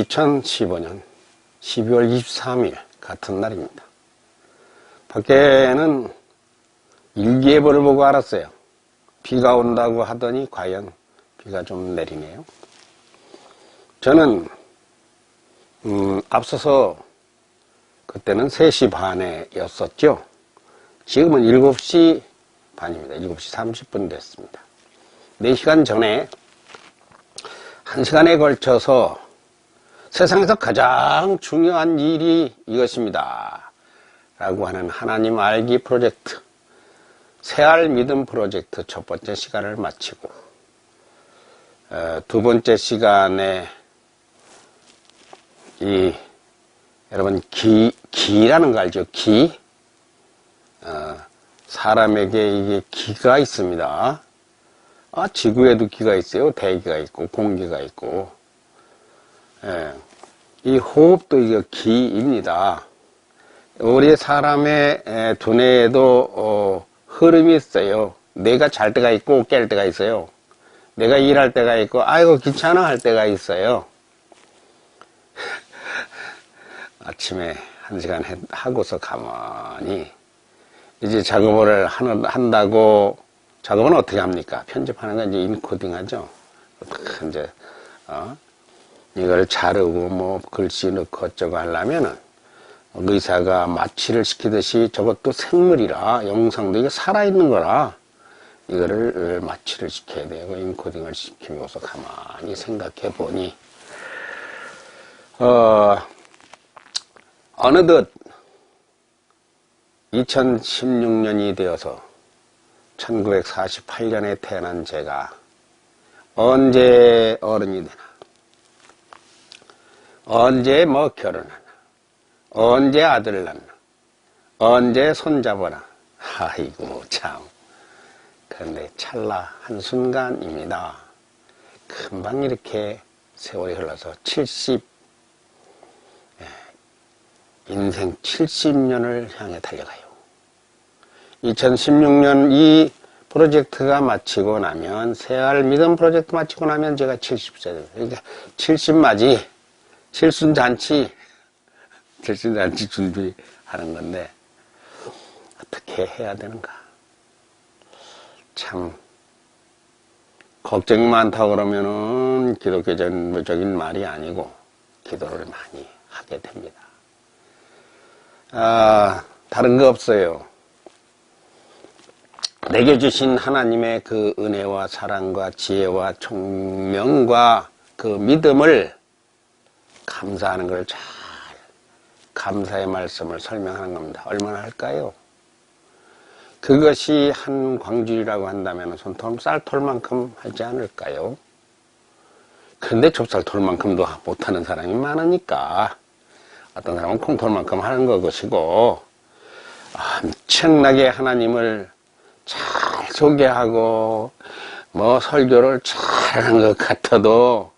2015년 12월 23일 같은 날입니다. 밖에는 일기예보를 보고 알았어요. 비가 온다고 하더니 과연 비가 좀 내리네요. 저는 앞서서 그때는 3시 반에 였었죠. 지금은 7시 반입니다. 7시 30분 됐습니다. 4시간 전에 1시간에 걸쳐서 세상에서 가장 중요한 일이 이것입니다 라고 하는 하나님 알기 프로젝트, 새알 믿음 프로젝트 첫 번째 시간을 마치고 두 번째 시간에 여러분 기라는 거 알죠? 기? 사람에게 이게 기가 있습니다. 지구에도 기가 있어요. 대기가 있고 공기가 있고. 이 호흡도 이거 기입니다. 우리 사람의 두뇌에도 흐름이 있어요. 내가 잘 때가 있고 깰 때가 있어요. 내가 일할 때가 있고 아이고 귀찮아 할 때가 있어요. 아침에 1시간 하고서 가만히 이제 작업을 한다고. 작업은 어떻게 합니까? 편집하는 건 이제 인코딩 하죠. 이제 이걸 자르고 뭐 글씨 넣고 어쩌고 하려면은 의사가 마취를 시키듯이 저것도 생물이라, 영상도 이게 살아있는 거라 이거를 마취를 시켜야 되고 인코딩을 시키면서 가만히 생각해 보니 어느덧 2016년이 되어서 1948년에 태어난 제가 언제 어른이 되나, 언제 뭐 결혼하나, 언제 아들 낳나, 언제 손잡아나. 아이고 참. 그런데 찰나 한순간입니다. 금방 이렇게 세월이 흘러서 인생 70년을 향해 달려가요. 2016년 이 프로젝트가 마치고 나면, 새알 믿음 프로젝트 마치고 나면 제가 70세 됩니다. 그러니까 70맞이, 칠순잔치 준비하는 건데, 어떻게 해야 되는가. 참, 걱정이 많다고 그러면은 기독교적인 말이 아니고, 기도를 많이 하게 됩니다. 다른 거 없어요. 내게 주신 하나님의 그 은혜와 사랑과 지혜와 총명과 그 믿음을 감사하는 걸 잘, 감사의 말씀을 설명하는 겁니다. 얼마나 할까요? 그것이 한 광주리라고 한다면 쌀톨만큼 하지 않을까요? 그런데 좁쌀톨만큼도 못하는 사람이 많으니까 어떤 사람은 콩톨만큼 하는 것이고, 엄청나게 하나님을 잘 소개하고 뭐 설교를 잘하는 것 같아도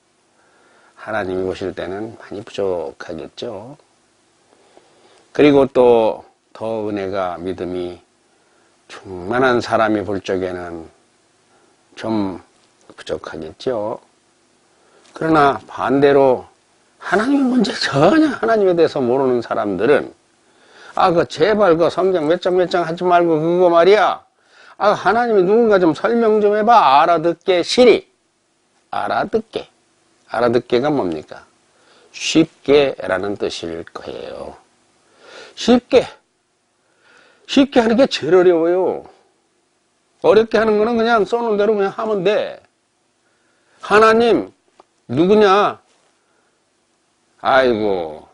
하나님이 보실 때는 많이 부족하겠죠. 그리고 또 더 은혜가, 믿음이 충만한 사람이 볼 적에는 좀 부족하겠죠. 그러나 반대로 하나님의 문제 전혀 하나님에 대해서 모르는 사람들은 제발 그 성경 몇 장 하지 말고 그거 말이야. 하나님이 누군가 좀 설명 좀 해봐. 알아듣게, 시리. 알아듣게. 알아듣게가 뭡니까? 쉽게 라는 뜻일 거예요. 쉽게 하는 게 제일 어려워요. 어렵게 하는 거는 그냥 써놓은 대로 그냥 하면 돼. 하나님 누구냐? 아이고,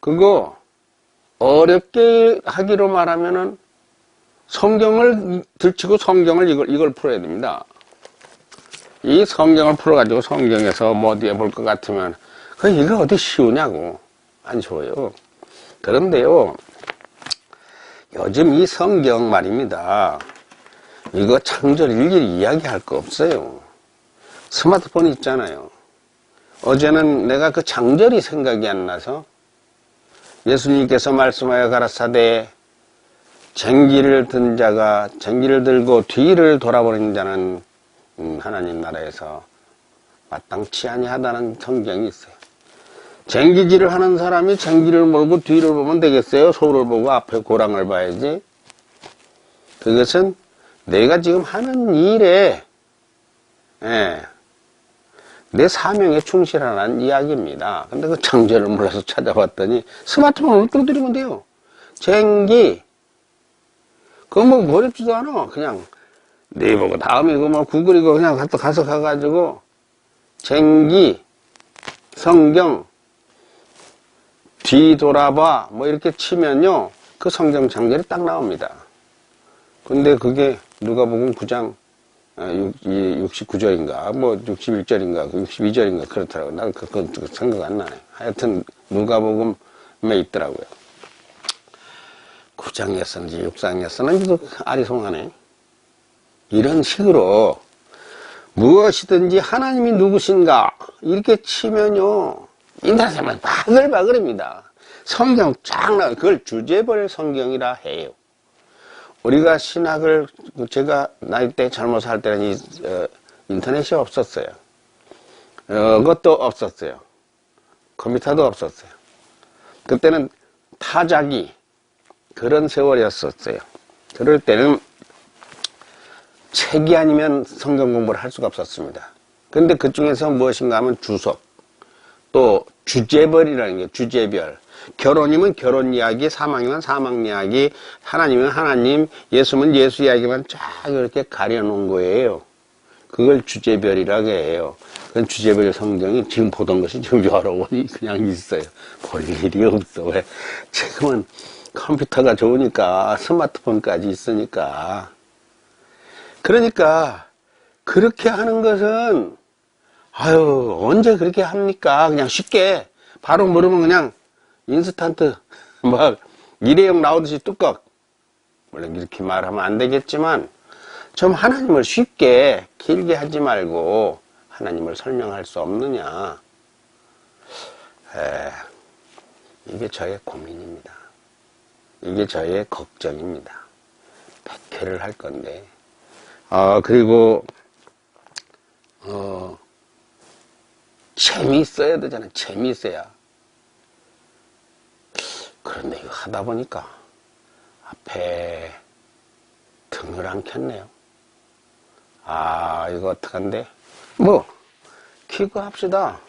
그거 어렵게 하기로 말하면은 성경을 들치고 성경을 이걸 풀어야 됩니다. 이 성경을 풀어가지고 성경에서 뭐 어디에 볼 것 같으면 이거 어디 쉬우냐고. 안 쉬워요. 그런데요, 요즘 이 성경 말입니다. 이거 창절 일일이 이야기할 거 없어요. 스마트폰 있잖아요. 어제는 내가 그 장절이 생각이 안 나서 예수님께서 말씀하여 가라사대 쟁기를 든 자가 쟁기를 들고 뒤를 돌아버린 자는 하나님 나라에서 마땅치 아니하다는 성경이 있어요. 쟁기질을 하는 사람이 쟁기를 몰고 뒤를 보면 되겠어요? 소를 보고 앞에 고랑을 봐야지. 그것은 내가 지금 하는 일에 내 사명에 충실하라는 이야기입니다. 근데 그 창제를 몰라서 찾아봤더니 스마트폰으로 뚫어드리면 돼요. 쟁기 그거 뭐 어렵지도 않아. 그냥 네이버고 다음에 그거 뭐 구글이고 그냥 가서 가가지고 쟁기 성경 뒤돌아봐 뭐 이렇게 치면요 그 성경 장절이 딱 나옵니다. 근데 그게 누가복음 9장 69절인가 뭐 61절인가 62절인가 그렇더라고요. 난 그건 생각 안 나네. 하여튼 누가복음에 있더라고요. 9장이었는지 6장이었는지 아리송하네. 이런 식으로 무엇이든지 하나님이 누구신가 이렇게 치면요 인사세만 바글바글입니다. 성경 쫙 나와요. 그걸 주제별 성경이라 해요. 우리가 신학을 제가 나이 때 젊어 살 때는 인터넷이 없었어요. 그것도 없었어요. 컴퓨터도 없었어요. 그때는 타자기 그런 세월이었었어요. 그럴 때는 책이 아니면 성경 공부를 할 수가 없었습니다. 근데 그 중에서 무엇인가 하면 주석, 또 주제별이라는 게 주제별. 결혼이면 결혼 이야기, 사망이면 사망 이야기, 하나님이면 하나님, 예수면 예수 이야기만 쫙 이렇게 가려놓은 거예요. 그걸 주제별이라고 해요. 그건 주제별 성경이 지금 보던 것이 지금 여러 권이 그냥 있어요. 볼 일이 없어. 왜? 지금은 컴퓨터가 좋으니까, 스마트폰까지 있으니까. 그러니까 그렇게 하는 것은 아유 언제 그렇게 합니까? 그냥 쉽게 바로 물으면 그냥 인스턴트 막 일회용 나오듯이 뚜껑 물론 이렇게 말하면 안 되겠지만 좀 하나님을 쉽게 길게 하지 말고 하나님을 설명할 수 없느냐. 이게 저의 고민입니다. 이게 저의 걱정입니다. 100회를 할 건데 그리고, 재미있어야 되잖아요. 재미있어야. 그런데 이거 하다 보니까 앞에 등을 안 켰네요. 이거 어떡한데? 켜고 합시다.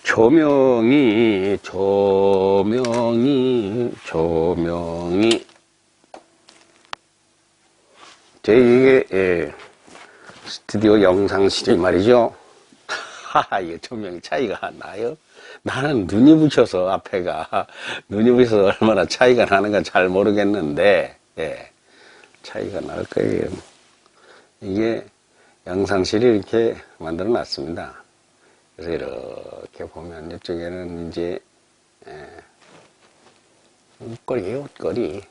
조명이. 이게 스튜디오 영상실이 말이죠. 이게 조명이 차이가 나요? 나는 눈이 부셔서 앞에가 눈이 부셔서 얼마나 차이가 나는가 잘 모르겠는데 차이가 날 거예요. 이게 영상실이 이렇게 만들어 놨습니다. 그래서 이렇게 보면 이쪽에는 이제 옷걸이에요. 옷걸이.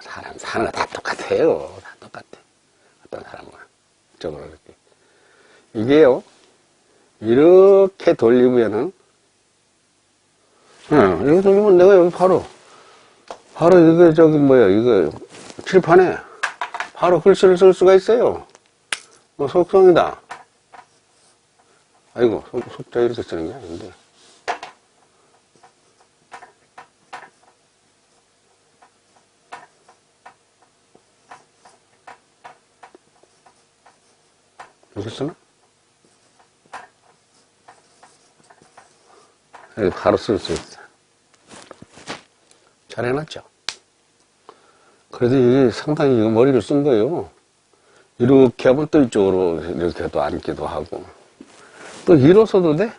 사람 사는 거 다 똑같아요. 다 똑같아. 어떤 사람은 이쪽으로 이렇게. 이게요, 이렇게 돌리면은, 여기 돌리면 내가 여기 바로 이거 이거 칠판에 바로 글씨를 쓸 수가 있어요. 속성이다. 아이고, 속자 이렇게 쓰는 게 아닌데. 이렇게 쓰나? 여기 바로 쓸 수 있어. 잘 해놨죠? 그래도 이게 상당히 머리를 쓴 거예요. 이렇게 하면 또 이쪽으로 이렇게도 앉기도 하고. 또 일어서도 돼?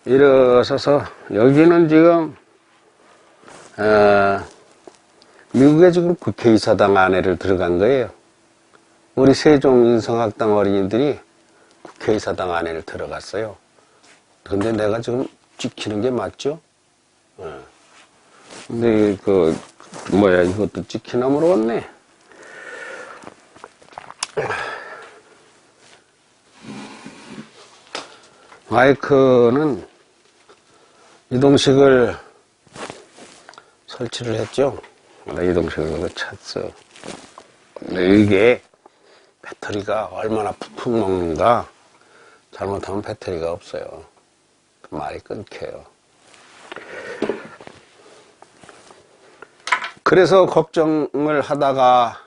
일어서서, 여기는 지금, 미국에 지금 국회의사당 안에를 들어간 거예요. 우리 세종인성학당 어린이들이 국회의사당 안에를 들어갔어요. 근데 내가 지금 찍히는 게 맞죠? 근데 이것도 찍히나 모르겠네. 마이크는 이동식을 설치를 했죠. 이동식을 찾았어. 근데 이게 배터리가 얼마나 푹푹 먹는가. 잘못하면 배터리가 없어요. 말이 끊겨요. 그래서 걱정을 하다가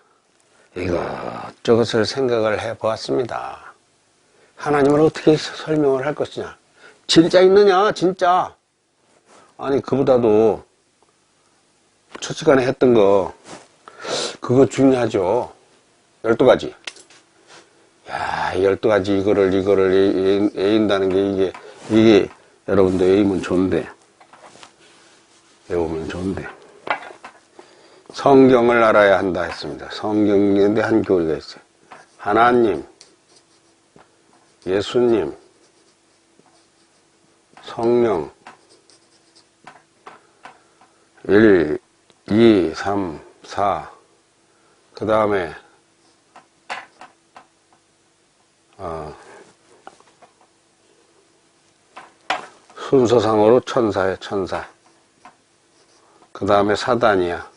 이것저것을 생각을 해 보았습니다. 하나님을 어떻게 설명을 할 것이냐. 진짜 있느냐, 진짜. 아니, 그보다도 첫 시간에 했던 거, 그거 중요하죠. 12가지. 야, 12가지 이거를 애인다는 게 이게 여러분도 애이면 좋은데. 외우면 좋은데. 성경을 알아야 한다 했습니다. 성경에 한 교리가 있어요. 하나님, 예수님, 성령, 1, 2, 3, 4, 그 다음에 순서상으로 천사예요, 천사. 그 다음에 사단이야.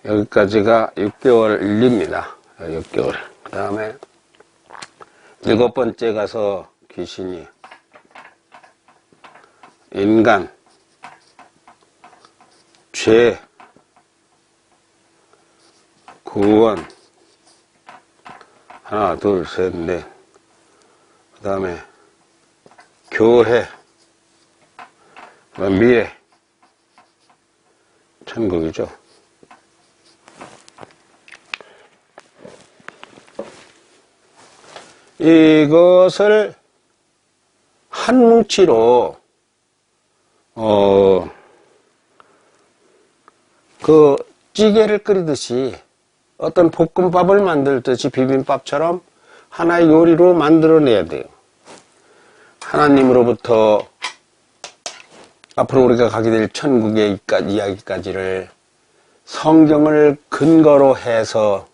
여기까지가 6개월 일입니다. 6개월. 그 다음에 7번째 가서 귀신이, 인간, 죄, 구원, 하나, 둘, 셋, 넷. 그 다음에 교회, 미래, 천국이죠. 이것을 한 뭉치로 그 찌개를 끓이듯이 어떤 볶음밥을 만들듯이 비빔밥처럼 하나의 요리로 만들어내야 돼요. 하나님으로부터 앞으로 우리가 가게 될 천국의 이야기까지를 성경을 근거로 해서,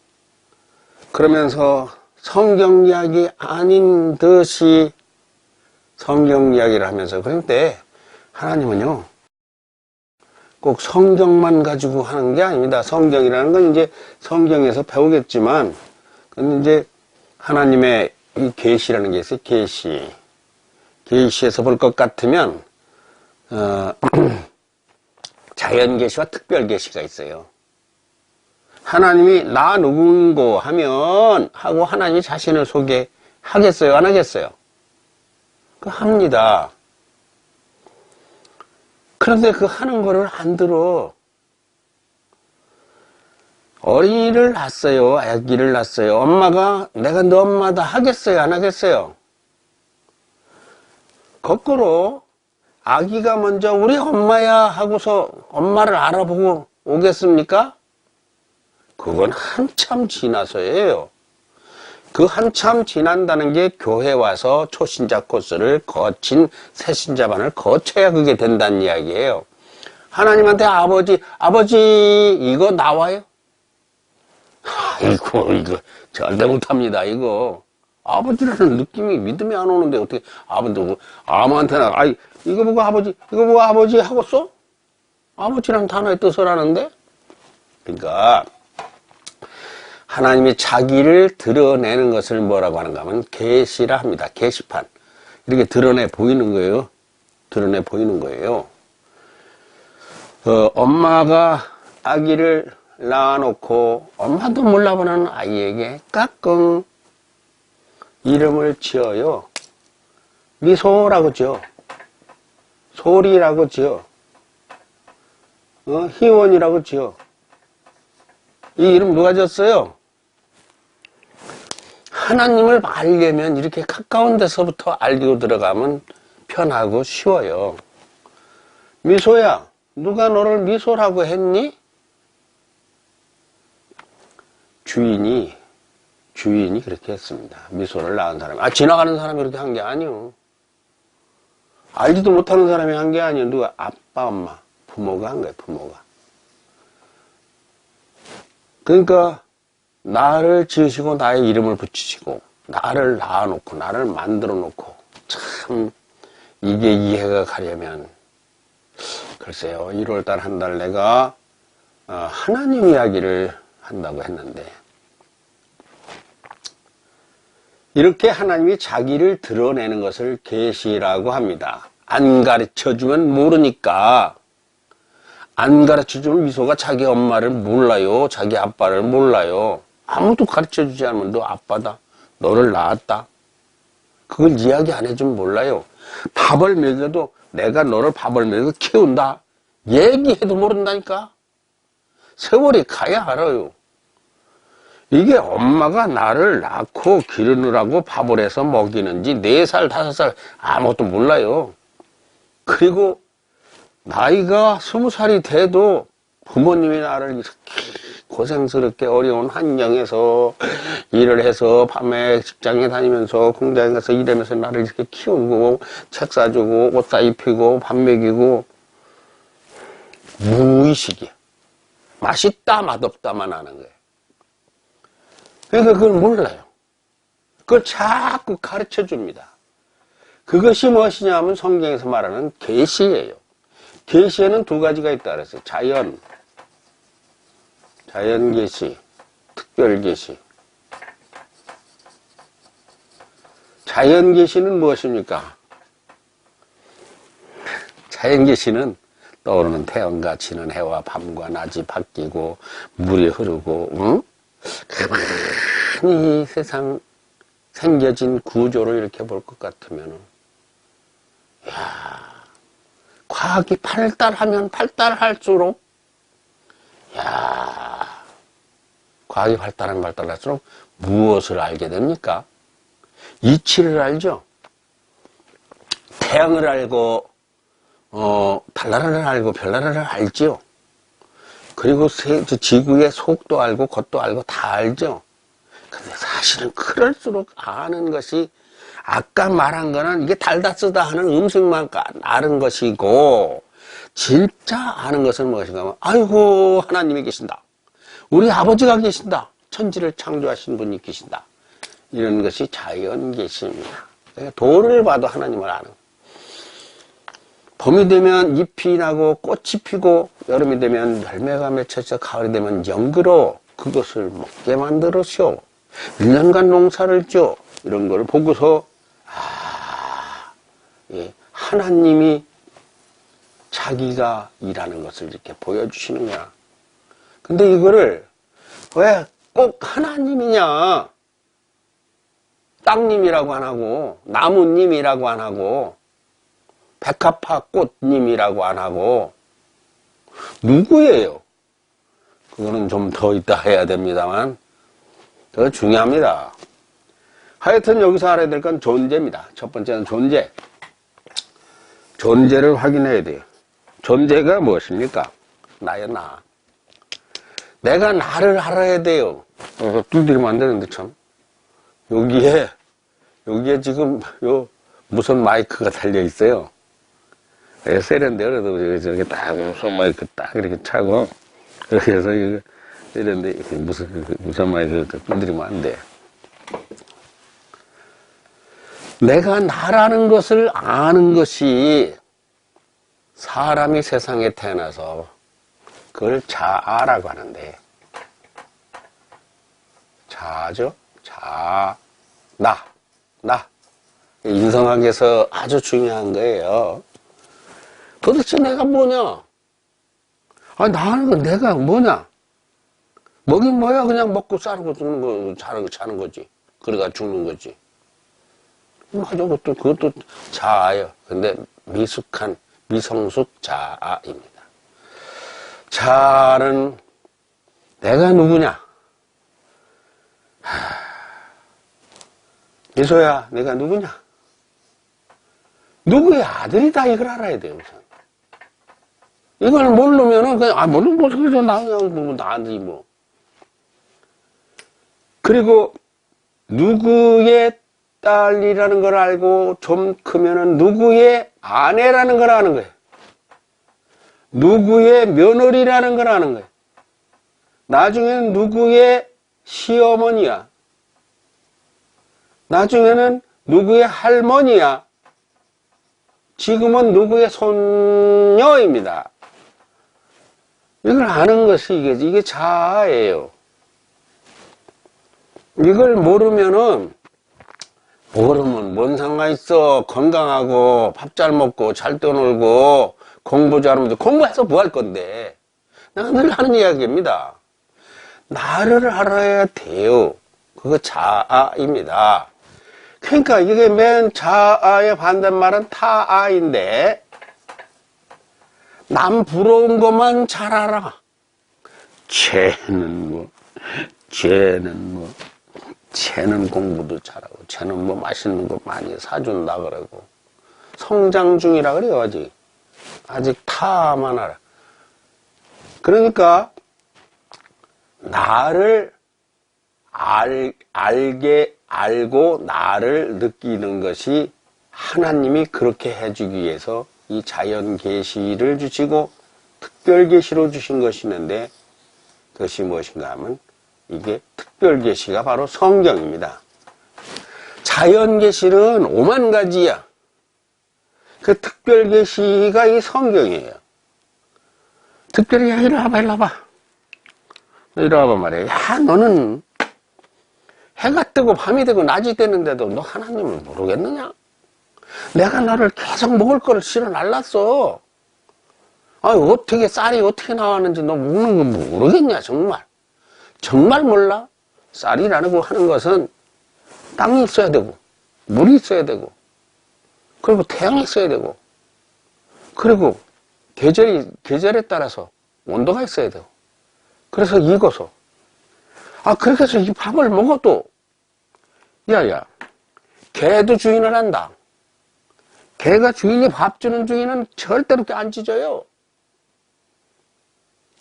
그러면서 성경 이야기 아닌 듯이 성경 이야기를 하면서, 그런데 하나님은요, 꼭 성경만 가지고 하는 게 아닙니다. 성경이라는 건 이제 성경에서 배우겠지만, 근데 이제 하나님의 이 계시라는 게 있어요. 계시에서 볼 것 같으면 자연 계시와 특별 계시가 있어요. 하나님이 나 누군고 하면 하고 하나님이 자신을 소개하겠어요, 안 하겠어요? 그 합니다. 그런데 그 하는 거를 안 들어. 어린이를 낳았어요, 아기를 낳았어요. 엄마가 내가 너 엄마다 하겠어요, 안 하겠어요? 거꾸로 아기가 먼저 우리 엄마야 하고서 엄마를 알아보고 오겠습니까? 그건 한참 지나서예요. 그 한참 지난다는 게 교회 와서 초신자 코스를 거친 새신자반을 거쳐야 그게 된다는 이야기예요. 하나님한테 아버지 이거 나와요? 이거 절대 못합니다. 이거 아버지라는 느낌이 믿음이 안 오는데 어떻게 아무한테나 이거 보고 아버지 하고 써? 아버지란 단어의 뜻을 아는데? 그러니까 하나님이 자기를 드러내는 것을 뭐라고 하는가 하면 계시라 합니다. 계시판. 이렇게 드러내 보이는 거예요. 드러내 보이는 거예요. 엄마가 아기를 낳아놓고 엄마도 몰라보는 아이에게 까꿍 이름을 지어요. 미소라고 지어. 소리라고 지어. 희원이라고 지어. 이 이름 누가 지었어요? 하나님을 알려면 이렇게 가까운 데서부터 알고 들어가면 편하고 쉬워요. 미소야, 누가 너를 미소라고 했니? 주인이 그렇게 했습니다. 미소를 낳은 사람이. 지나가는 사람이 그렇게 한 게 아니요. 알지도 못하는 사람이 한 게 아니요. 누가? 아빠, 엄마, 부모가 한 거예요, 부모가. 그러니까 나를 지으시고 나의 이름을 붙이시고 나를 낳아놓고 나를 만들어놓고, 참 이게 이해가 가려면 글쎄요, 1월달 한 달 내가 하나님 이야기를 한다고 했는데 이렇게 하나님이 자기를 드러내는 것을 계시라고 합니다. 안 가르쳐주면 모르니까. 안 가르쳐주면 미소가 자기 엄마를 몰라요. 자기 아빠를 몰라요. 아무도 가르쳐주지 않으면 너 아빠다. 너를 낳았다. 그걸 이야기 안 해주면 몰라요. 밥을 먹여도 내가 너를 밥을 먹여 키운다. 얘기해도 모른다니까. 세월이 가야 알아요. 이게 엄마가 나를 낳고 기르느라고 밥을 해서 먹이는지 4살, 5살 아무것도 몰라요. 그리고 나이가 20살이 돼도 부모님이 나를 이렇게 고생스럽게 어려운 환경에서 일을 해서 밤에 직장에 다니면서 공장에 가서 일하면서 나를 이렇게 키우고 책 사주고 옷 사 입히고 밥 먹이고 무의식이야. 맛있다 맛없다만 하는 거예요. 그러니까 그걸 몰라요. 그걸 자꾸 가르쳐 줍니다. 그것이 무엇이냐 하면 성경에서 말하는 계시예요. 계시에는 2가지가 있다 그랬어요. 자연계시, 특별계시. 자연계시는 무엇입니까? 자연계시는 떠오르는 태양과 지는 해와 밤과 낮이 바뀌고 물이 흐르고 응? 가만히 세상 생겨진 구조를 이렇게 볼 것 같으면은 야, 과학이 발달하면 발달할수록 과학이 발달하면 발달할수록 무엇을 알게 됩니까? 이치를 알죠. 태양을 알고 달나라를 알고 별나라를 알죠. 그리고 지구의 속도 알고 겉도 알고 다 알죠. 근데 사실은 그럴수록 아는 것이 아까 말한 거는 이게 달다 쓰다 하는 음식만 아는 것이고 진짜 아는 것은 무엇인가 하면 아이고 하나님이 계신다. 우리 아버지가 계신다. 천지를 창조하신 분이 계신다. 이런 것이 자연계시입니다. 돌을 봐도 하나님을 아는. 봄이 되면 잎이 나고 꽃이 피고 여름이 되면 열매가 맺혀서 가을이 되면 연그러 그것을 먹게 만들었쇼. 1년간 농사를 줘. 이런 걸 보고서 하나님이 자기가 일하는 것을 이렇게 보여주시느냐. 근데 이거를 왜 꼭 하나님이냐. 땅님이라고 안 하고 나무님이라고 안 하고 백합화 꽃님이라고 안 하고 누구예요? 그거는 좀 더 이따 해야 됩니다만 더 중요합니다. 하여튼 여기서 알아야 될 건 존재입니다. 첫 번째는 존재. 존재를 확인해야 돼요. 존재가 무엇입니까? 나야 나. 내가 나를 알아야 돼요. 두드리면 안 되는데 참. 여기에 지금 무선 마이크가 달려 있어요. 세련돼. 그래도 저렇게 딱 무선 마이크 딱 이렇게 차고 그렇게 해서 이거 세련돼. 무선 마이크 두드리면 안 돼. 내가 나라는 것을 아는 것이 사람이 세상에 태어나서 그걸 자아라고 하는데 자아죠? 나. 인성학에서 아주 중요한 거예요. 도대체 내가 뭐냐? 나는 건 내가 뭐냐? 먹긴 뭐야? 그냥 먹고 싸르고 죽는 거, 자는 거지. 그러다 죽는 거지. 맞아, 그것도 자아예요. 근데 미성숙 자아입니다. 자아는 내가 누구냐? 미소야, 내가 누구냐? 누구의 아들이다, 이걸 알아야 돼요, 우선. 이걸 모르면은, 그냥, 모르면, 나한테 뭐. 그리고, 누구의 딸이라는 걸 알고, 좀 크면은, 누구의 아내라는 걸 아는 거예요. 누구의 며느리라는 걸 아는 거예요. 나중에는 누구의 시어머니야. 나중에는 누구의 할머니야. 지금은 누구의 손녀입니다. 이걸 아는 것이 이게 자아예요. 이걸 모르면은 그러면 뭔 상관 있어. 건강하고 밥 잘 먹고 잘 떠놀고 공부 잘하면 공부해서 뭐 할 건데. 내가 늘 하는 이야기입니다. 나를 알아야 돼요. 그거 자아입니다. 그러니까 이게 맨 자아의 반대말은 타아인데, 남 부러운 것만 잘 알아. 쟤는 공부도 잘하고, 쟤는 뭐 맛있는 거 많이 사준다 그러고, 성장 중이라 그래요, 아직. 아직 타만 알아. 그러니까, 나를 알고 나를 느끼는 것이 하나님이 그렇게 해주기 위해서 이 자연 계시를 주시고 특별 계시로 주신 것이는데, 그것이 무엇인가 하면 이게 특별 계시가 바로 성경입니다. 자연 계시는 5만 가지야. 그 특별 계시가 이 성경이에요. 특별히 야, 이리 와봐, 이리 와봐. 이리 와봐 말이야. 야, 너는 해가 뜨고 밤이 되고 낮이 되는데도 너 하나님을 모르겠느냐? 내가 너를 계속 먹을 거를 실어 날랐어. 어떻게 쌀이 어떻게 나왔는지 너 먹는 거 모르겠냐, 정말. 정말 몰라? 쌀이라고 하는 것은 땅이 있어야 되고, 물이 있어야 되고, 그리고 태양이 있어야 되고, 그리고 계절에 따라서 온도가 있어야 되고, 그래서 익어서. 그렇게 해서 이 밥을 먹어도, 야야, 개도 주인을 한다. 개가 주인이 밥 주는 주인은 절대로 이렇게 안 짖어요.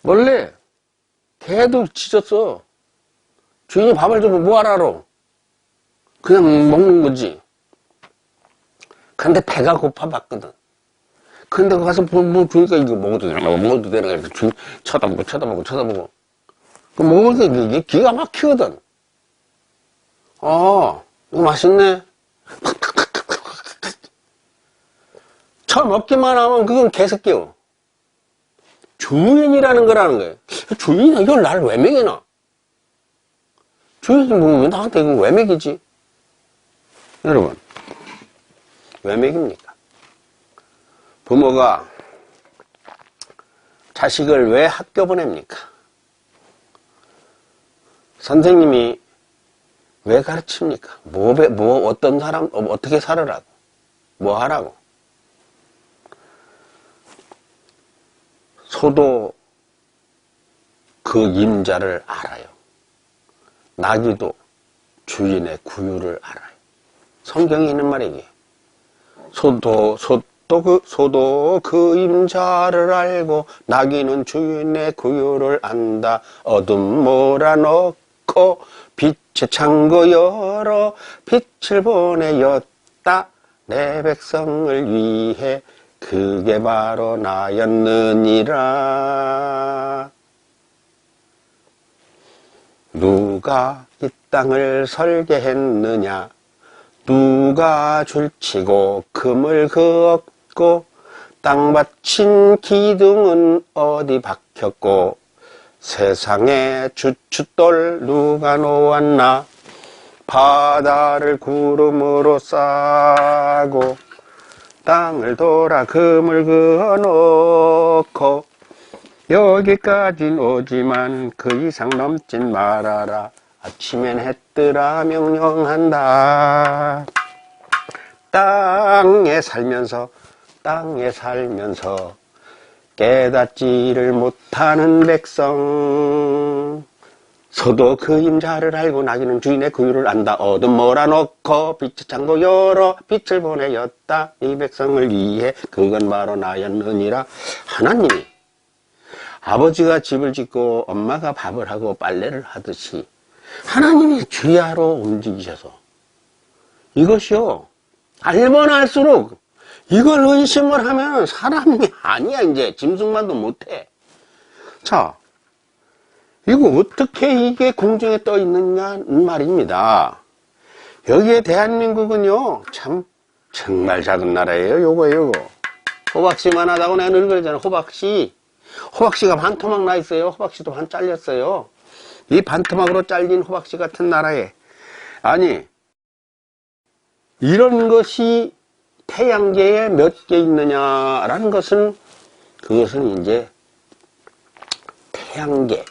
원래 개도 짖었어. 주인이 밥을 주면 뭐하라로? 그냥 먹는 거지. 근데 배가 고파봤거든. 근데 가서 뭐 주니까 이거 먹어도 되나, 먹어도 되나, 이렇게 주인 쳐다보고. 그 먹으니까 이게 기가 막히거든. 이거 맛있네. 처음 먹기만 하면 그건 개새끼요. 주인이라는 거라는 거예요. 주인이 이걸 나를 왜 먹이나? 주인이 뭐 나한테 이거 왜 먹이지? 여러분, 왜 먹입니까? 부모가 자식을 왜 학교 보냅니까? 선생님이 왜 가르칩니까? 어떤 사람, 어떻게 살으라고? 뭐 하라고? 소도 그 임자를 알아요. 나귀도 주인의 구유를 알아요. 성경에 있는 말이에요. 소도 그 임자를 알고 나귀는 주인의 구유를 안다. 어둠 몰아넣고 빛의 창고 열어 빛을 보내었다. 내 백성을 위해 그게 바로 나였느니라. 누가 이 땅을 설계했느냐? 누가 줄치고 금을 그었고 땅 받친 기둥은 어디 박혔고 세상에 주춧돌 누가 놓았나? 바다를 구름으로 싸고 땅을 돌아 금을 그어놓고 여기까진 오지만 그 이상 넘진 말아라. 아침엔 해 뜨라 명령한다. 땅에 살면서 깨닫지를 못하는 백성. 소도 그 임자를 알고 나귀는 주인의 구유를 안다. 어둠 몰아넣고 빛의 창고 열어 빛을 보내었다. 이 백성을 위해 그건 바로 나였느니라. 하나님이 아버지가 집을 짓고 엄마가 밥을 하고 빨래를 하듯이 하나님이 주야로 움직이셔서 이것이요, 알면 알수록 이걸 의심을 하면 사람이 아니야. 이제 짐승만도 못해. 자, 이거 어떻게 이게 공중에 떠 있느냐 말입니다. 여기에 대한민국은요, 정말 작은 나라예요. 요거 호박씨만 하다고 내가 늘 그러잖아. 호박씨가 반토막 나 있어요. 호박씨도 반 잘렸어요. 이 반토막으로 잘린 호박씨 같은 나라에, 아니 이런 것이 태양계에 몇 개 있느냐라는 것은, 그것은 이제 태양계,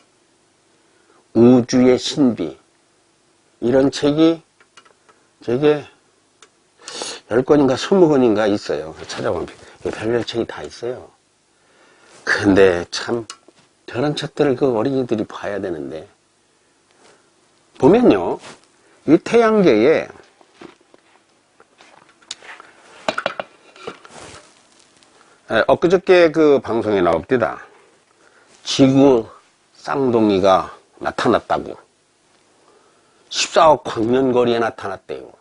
우주의 신비, 이런 책이 저게 10권인가 20권인가 있어요. 찾아보면 별별 책이 다 있어요. 근데 참 저런 책들을 그 어린이들이 봐야 되는데, 보면요, 이 태양계에 엊그저께 그 방송에 나옵니다. 지구 쌍둥이가 나타났다고. 14억 광년거리에 나타났대요.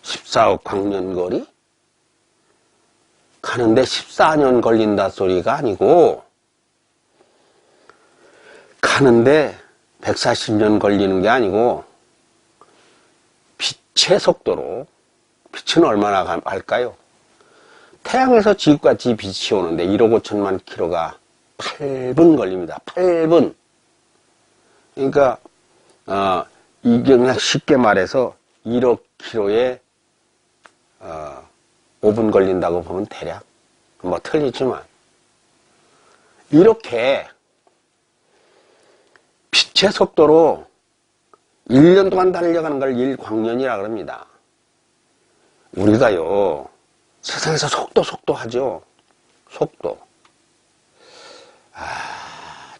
14억 광년거리? 가는데 14년 걸린다 소리가 아니고, 가는데 140년 걸리는 게 아니고, 빛의 속도로, 빛은 얼마나 갈까요? 태양에서 지구까지 빛이 오는데 1억 5천만 킬로가 8분 걸립니다. 8분. 그러니까 이게 그냥 쉽게 말해서 1억 킬로에 5분 걸린다고 보면 대략 뭐 틀리지만, 이렇게 빛의 속도로 1년 동안 달려가는 걸 1광년이라 그럽니다. 우리가요, 세상에서 속도 하죠. 속도.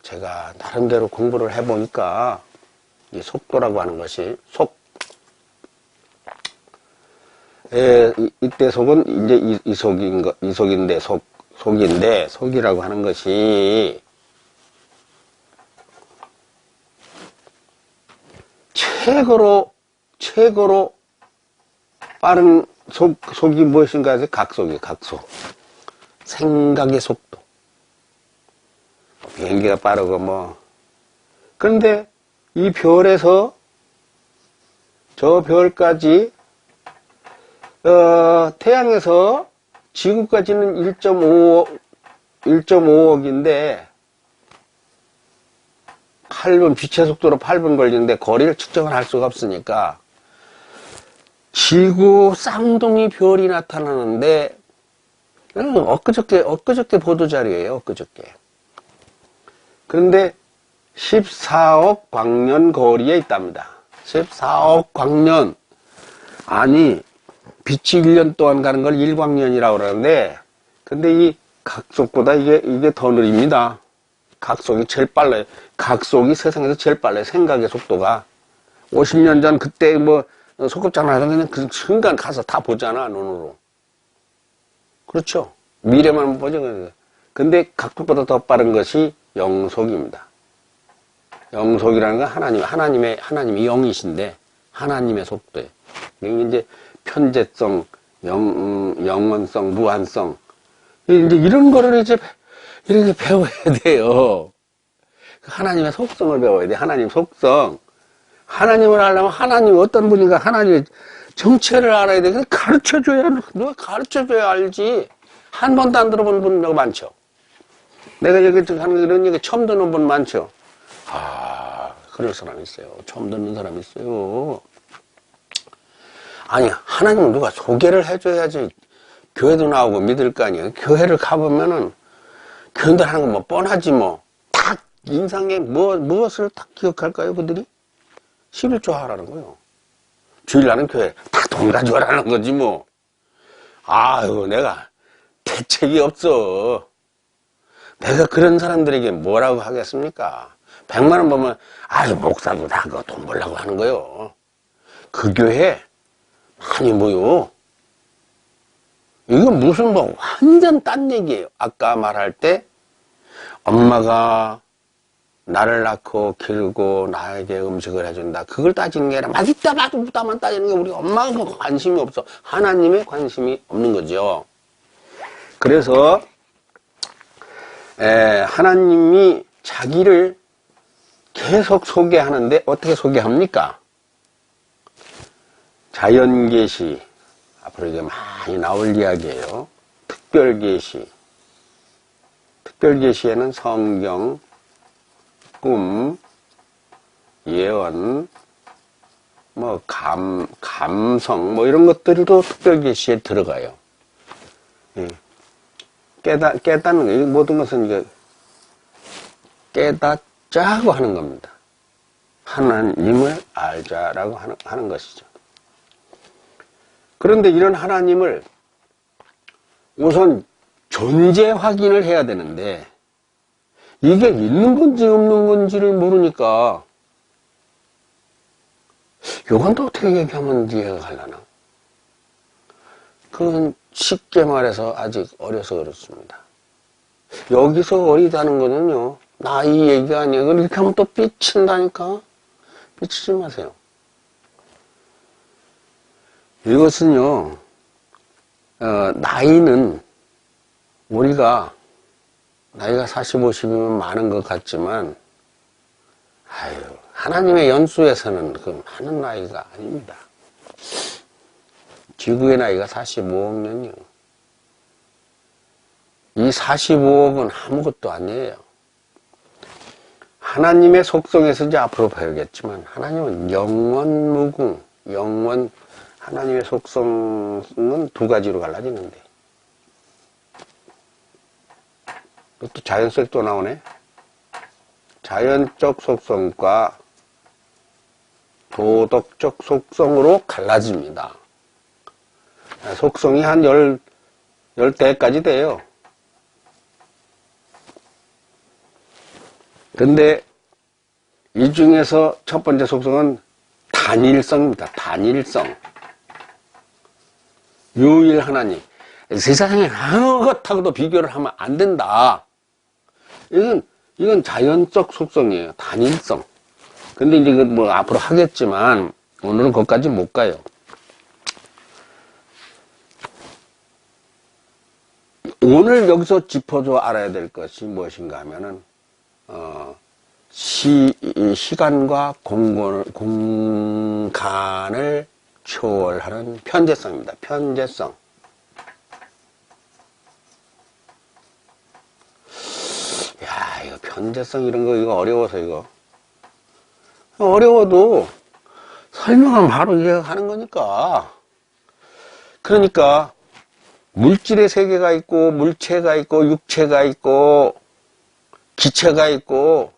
제가 나름대로 공부를 해보니까 이 속도라고 하는 것이 이때 속은 이제 속이라고 하는 것이 최고로 빠른 속이 무엇인가 해서 각속. 생각의 속도. 비행기가 빠르고 뭐. 그런데 이 별에서 저 별까지, 태양에서 지구까지는 1.5억인데, 8분, 빛의 속도로 8분 걸리는데 거리를 측정을 할 수가 없으니까, 지구 쌍둥이 별이 나타나는데, 엊그저께 보도자료예요, 엊그저께. 그런데 14억 광년 거리에 있답니다. 14억 광년. 아니, 빛이 1년 동안 가는 걸 1광년이라고 그러는데, 근데 이 각속보다 이게 더 느립니다. 각속이 제일 빨라요. 각속이 세상에서 제일 빨라요. 생각의 속도가. 50년 전 그때 뭐, 소꿉장난 하던 그냥 그 순간 가서 다 보잖아, 눈으로. 그렇죠? 미래만 보죠. 근데 각속보다 더 빠른 것이 영속입니다. 영속이라는 건 하나님이 영이신데, 하나님의 속도예요. 이제 편재성, 영원성, 무한성. 이제 이런 거를 이제 이렇게 배워야 돼요. 하나님의 속성을 배워야 돼. 하나님 속성. 하나님을 알려면 하나님이 어떤 분인가, 하나님의 정체를 알아야 돼. 누가 가르쳐줘야 알지. 한 번도 안 들어본 분 많죠. 내가 여기 하는 이런 얘기 처음 듣는 분 많죠. 그럴 사람 있어요. 처음 듣는 사람 있어요. 아니, 하나님은 누가 소개를 해줘야지. 교회도 나오고 믿을 거 아니에요. 교회를 가보면은, 교인들 하는 건 뭐 뻔하지 뭐. 딱 인상에 무엇을 딱 기억할까요, 그들이? 11조 하라는 거예요. 주일날은 교회 딱 돈 가져가라는 거지 뭐. 내가 대책이 없어. 내가 그런 사람들에게 뭐라고 하겠습니까? 100만 원 보면, 목사도 다 그거 돈 벌라고 하는 거요. 그 교회 많이 모여. 이건 무슨 완전 딴 얘기예요. 아까 말할 때 엄마가 나를 낳고 기르고 나에게 음식을 해준다. 그걸 따지는 게 아니라 맛있다 맛없다만 따지는 게, 우리 엄마가 관심이 없어. 하나님의 관심이 없는 거죠. 그래서 하나님이 자기를 계속 소개하는데 어떻게 소개합니까? 자연계시, 앞으로 이제 많이 나올 이야기예요. 특별계시. 특별계시에는 성경, 꿈, 예언, 뭐 감성 뭐 이런 것들도 특별계시에 들어가요. 예. 깨닫는 거, 이 모든 것은 이게 깨닫자고 하는 겁니다. 하나님을 알자라고 하는 것이죠. 그런데 이런 하나님을 우선 존재 확인을 해야 되는데 이게 있는 건지 없는 건지를 모르니까 요건 또 어떻게 얘기하면 이해가 가려나? 그건 쉽게 말해서 아직 어려서 그렇습니다. 여기서 어리다는 거는요, 나이 얘기가 아니에요. 이렇게 하면 또 삐친다니까? 삐치지 마세요. 이것은요, 나이는 우리가 나이가 40, 50이면 많은 것 같지만 하나님의 연수에서는 그 많은 나이가 아닙니다. 지구의 나이가 45억 년이요. 이 45억은 아무것도 아니에요. 하나님의 속성에서 이제 앞으로 배우겠지만 하나님은 영원무궁, 하나님의 속성은 두 가지로 갈라지는데 또 자연색 또 나오네. 자연적 속성과 도덕적 속성으로 갈라집니다. 속성이 한 10대까지 돼요. 근데 이 중에서 첫 번째 속성은 단일성입니다. 단일성. 유일 하나님. 세상에 아무것하고도 비교를 하면 안 된다. 이건 자연적 속성이에요. 단일성. 근데 이제 뭐 앞으로 하겠지만 오늘은 거기까지 못 가요. 오늘 여기서 짚어줘 알아야 될 것이 무엇인가 하면은 시간과 공간을 초월하는 편재성입니다. 편재성. 야, 이거 편재성 이런 거 이거 어려워서 이거. 어려워도 설명하면 바로 이해하는 거니까. 그러니까 물질의 세계가 있고 물체가 있고 육체가 있고 기체가 있고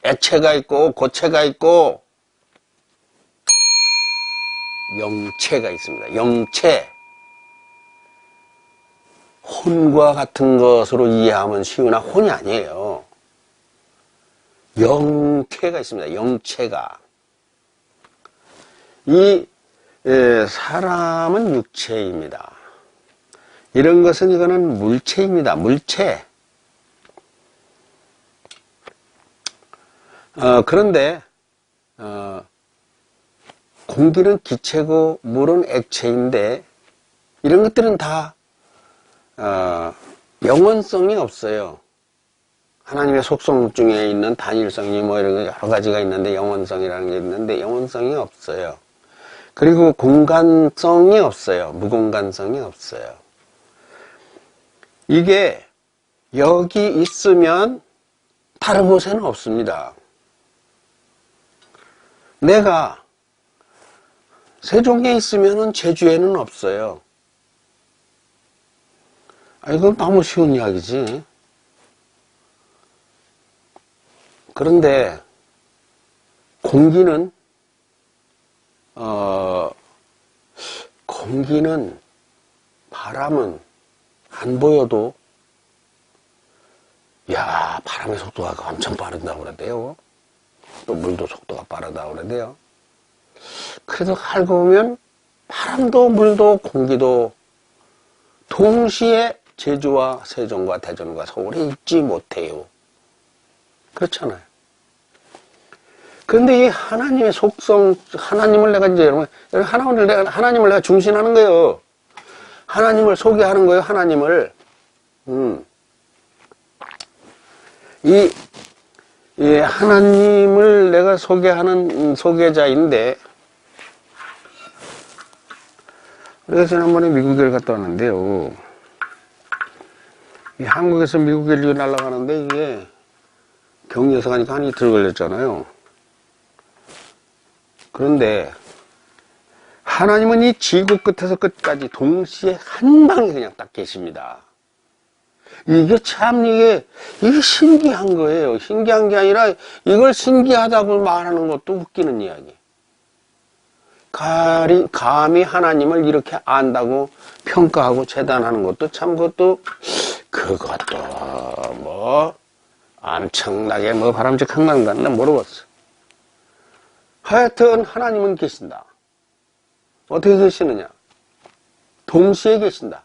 액체가 있고 고체가 있고 영체가 있습니다. 영체. 혼과 같은 것으로 이해하면 쉬우나 혼이 아니에요. 영체가 있습니다. 영체가. 사람은 육체입니다. 이런 것은 이거는 물체입니다. 물체. 그런데 공기는 기체고 물은 액체인데 이런 것들은 다 영원성이 없어요. 하나님의 속성 중에 있는 단일성이 뭐 이런 여러 가지가 있는데 영원성이라는 게 있는데 영원성이 없어요. 그리고 공간성이 없어요. 무공간성이 없어요. 이게 여기 있으면 다른 곳에는 없습니다. 내가 세종에 있으면 제주에는 없어요. 이건 너무 쉬운 이야기지. 그런데 공기는 바람은 안 보여도 야, 바람의 속도가 엄청 빠르다고 그러대요. 또 물도 속도가 빠르다고 그러대요. 그래도 알고 보면 바람도 물도 공기도 동시에 제주와 세종과 대전과 서울에 있지 못해요. 그렇잖아요. 그런데 이 하나님의 속성, 하나님을 내가 이제 여러분, 하나님을 내가 중시하는 거예요. 하나님을 소개하는 거예요, 하나님을. 이 하나님을 내가 소개하는 소개자인데, 우리가 지난번에 미국에 갔다 왔는데요. 이 한국에서 미국에 날아가는데 이게 경유해서 가니까 한 이틀 걸렸잖아요. 그런데 하나님은 이 지구 끝에서 끝까지 동시에 한 방에 그냥 딱 계십니다. 이게 참, 이게 신기한 거예요. 신기한 게 아니라 이걸 신기하다고 말하는 것도 웃기는 이야기. 감히 하나님을 이렇게 안다고 평가하고 재단하는 것도 참, 그것도 뭐, 엄청나게 뭐 바람직한 건가 모르겠어. 하여튼 하나님은 계신다. 어떻게 계시느냐? 동시에 계신다.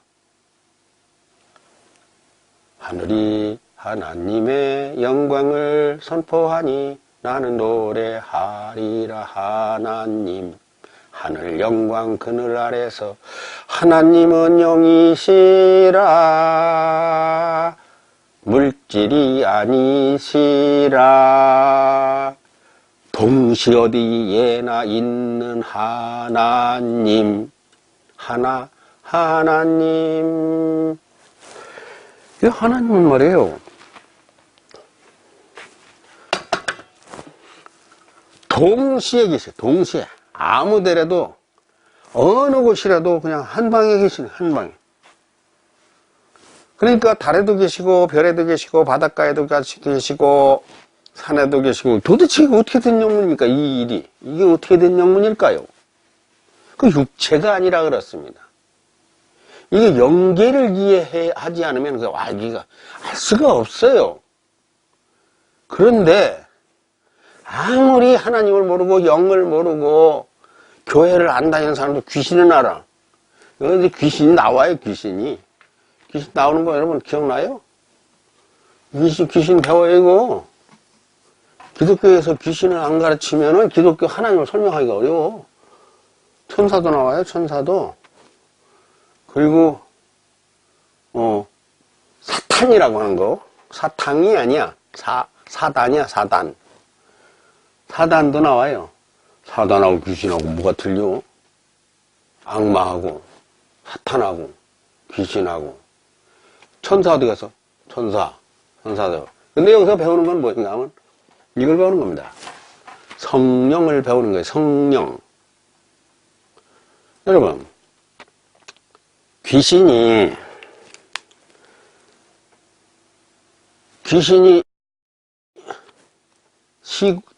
하늘이 하나님의 영광을 선포하니 나는 노래하리라. 하나님, 하늘 영광 그늘 아래서 하나님은 영이시라. 물질이 아니시라. 동시 어디에나 있는 하나님, 하나님. 이 하나님은 말이에요, 동시에 계세요. 동시에. 아무 데라도, 어느 곳이라도 그냥 한 방에 계시네, 한 방에. 그러니까 달에도 계시고, 별에도 계시고, 바닷가에도 계시고, 산에도 계시고, 도대체 이게 어떻게 된 영문입니까? 이 일이. 이게 어떻게 된 영문일까요? 그 육체가 아니라 그렇습니다. 이게 영계를 이해하지 않으면 이기가 알 수가 없어요. 그런데 아무리 하나님을 모르고 영을 모르고 교회를 안 다니는 사람도 귀신은 알아. 여기 귀신이 나와요, 귀신이. 귀신 나오는 거 여러분 기억나요? 귀신 배워요, 이거. 기독교에서 귀신을 안 가르치면은 기독교 하나님을 설명하기가 어려워. 천사도 나와요, 천사도. 그리고, 사탄이라고 하는 거. 사탕이 아니야. 사단이야, 사단. 사단도 나와요. 사단하고 귀신하고 뭐가 틀려? 악마하고, 사탄하고, 귀신하고. 천사 어디 갔어? 천사도. 근데 여기서 배우는 건 뭐인가 하면, 이걸 배우는 겁니다. 성령을 배우는 거예요, 성령. 여러분, 귀신이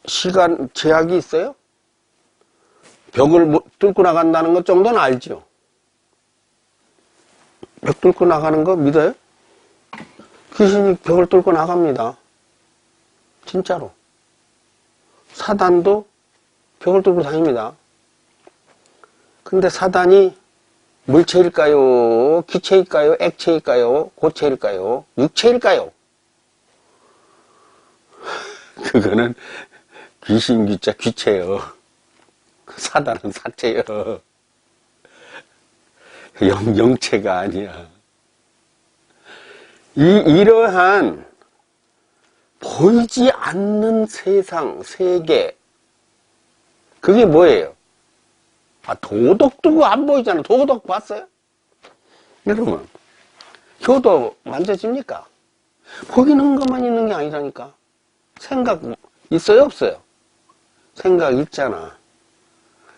시간 제약이 있어요? 벽을 뚫고 나간다는 것 정도는 알죠? 벽 뚫고 나가는 거 믿어요? 귀신이 벽을 뚫고 나갑니다. 진짜로. 사단도 벽을 뚫고 다닙니다. 근데 사단이 물체일까요? 기체일까요? 액체일까요? 고체일까요? 육체일까요? 그거는 귀신 귀자 귀체요. 사단은 사체요. 영체가 아니야. 이러한 보이지 않는 세상, 세계, 그게 뭐예요? 도덕도 안 보이잖아. 도덕 봤어요? 여러분, 효도 만져집니까? 보이는 것만 있는 게 아니라니까. 생각 있어요, 없어요? 생각 있잖아.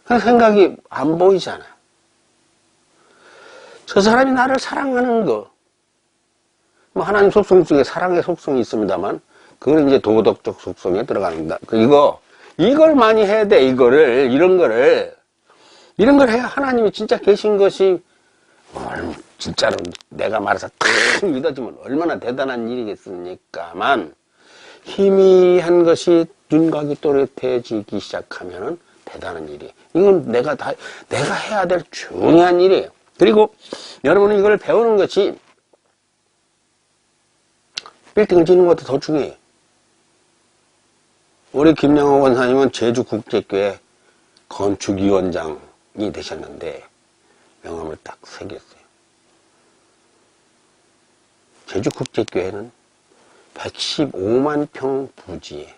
생각이 안 보이잖아. 저 사람이 나를 사랑하는 거. 뭐 하나님 속성 중에 사랑의 속성이 있습니다만, 그건 이제 도덕적 속성에 들어갑니다. 이걸 많이 해야 돼, 이런 거를 해야 하나님이 진짜 계신 것이, 진짜로 내가 말해서 탁 믿어지면 얼마나 대단한 일이겠습니까만, 희미한 것이 윤곽이 또렷해지기 시작하면은 대단한 일이에요. 이건 내가 해야 될 중요한 일이에요. 그리고 여러분은 이걸 배우는 것이 빌딩을 짓는 것도 더 중요해요. 우리 김영호 권사님은 제주국제교회 건축위원장이 되셨는데 명함을 딱 새겼어요. 제주국제교회는 115만 평 부지에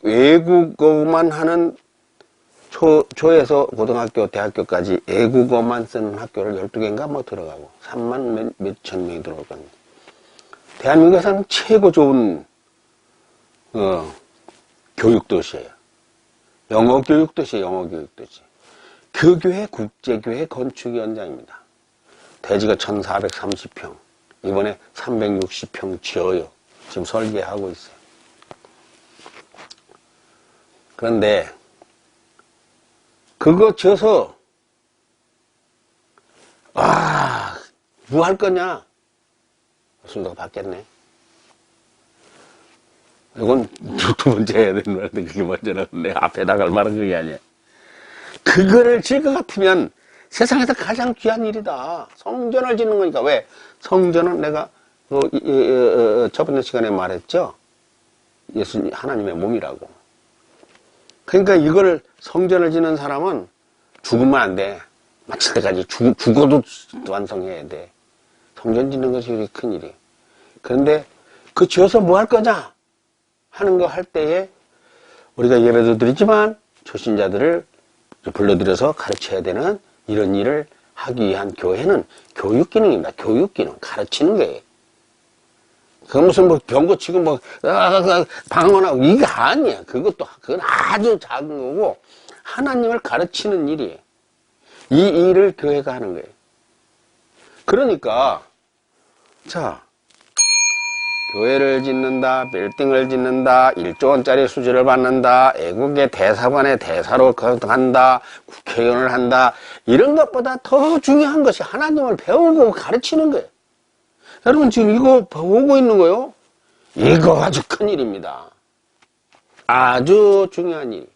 외국어만 하는 초에서 고등학교, 대학교까지 외국어만 쓰는 학교를 12개인가 뭐 들어가고 3만 몇천 명이 들어올 겁니다. 대한민국에서는 최고 좋은 교육도시예요. 영어 교육도시, 영어 교육도시. 그 교회 국제교회 건축위원장입니다. 대지가 1430평. 이번에 360평 지어요. 지금 설계하고 있어요. 그런데 그거 지어서 뭐 할 거냐? 순서가 바뀌었네. 이건 두 번째 해야 되는 말인데 그게 먼저는 내 앞에 나갈 말은 그게 아니야. 그거를 질 것 같으면 세상에서 가장 귀한 일이다. 성전을 짓는 거니까. 왜? 성전은 내가 저번에 시간에 말했죠. 예수님 하나님의 몸이라고. 그러니까 이걸 성전을 짓는 사람은 죽으면 안 돼. 마칠 때까지 죽어도 완성해야 돼. 성전 짓는 것이 우리 큰일이. 그런데 그 지어서 뭐 할 거냐 하는 거 할 때에 우리가 예배도 드리지만 초신자들을 불러들여서 가르쳐야 되는 이런 일을 하기 위한 교회는 교육기능입니다. 교육기능. 가르치는 거예요. 그 무슨 뭐 병 고치고 뭐 방언하고 이게 아니야. 그건 아주 작은 거고 하나님을 가르치는 일이에요. 이 일을 교회가 하는 거예요. 그러니까 자, 교회를 짓는다, 빌딩을 짓는다, 1조 원짜리 수주를 받는다, 애국의 대사관의 대사로 간다, 국회의원을 한다, 이런 것보다 더 중요한 것이 하나님을 배우고 가르치는 거예요. 여러분 지금 이거 보고 있는 거요? 이거 아주 큰 일입니다. 아주 중요한 일.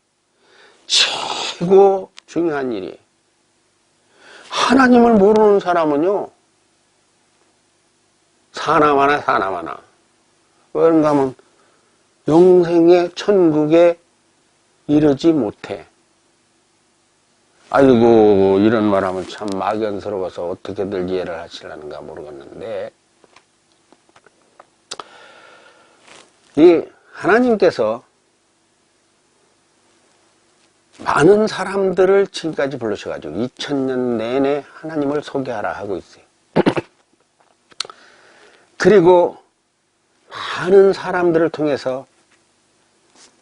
최고 중요한 일이에요. 하나님을 모르는 사람은요, 사나마나. 그런가 하면 영생의 천국에 이르지 못해. 아이고, 이런 말 하면 참 막연스러워서 어떻게들 이해를 하시려는가 모르겠는데, 이 하나님께서 많은 사람들을 지금까지 부르셔가지고 2000년 내내 하나님을 소개하라 하고 있어요. 그리고 많은 사람들을 통해서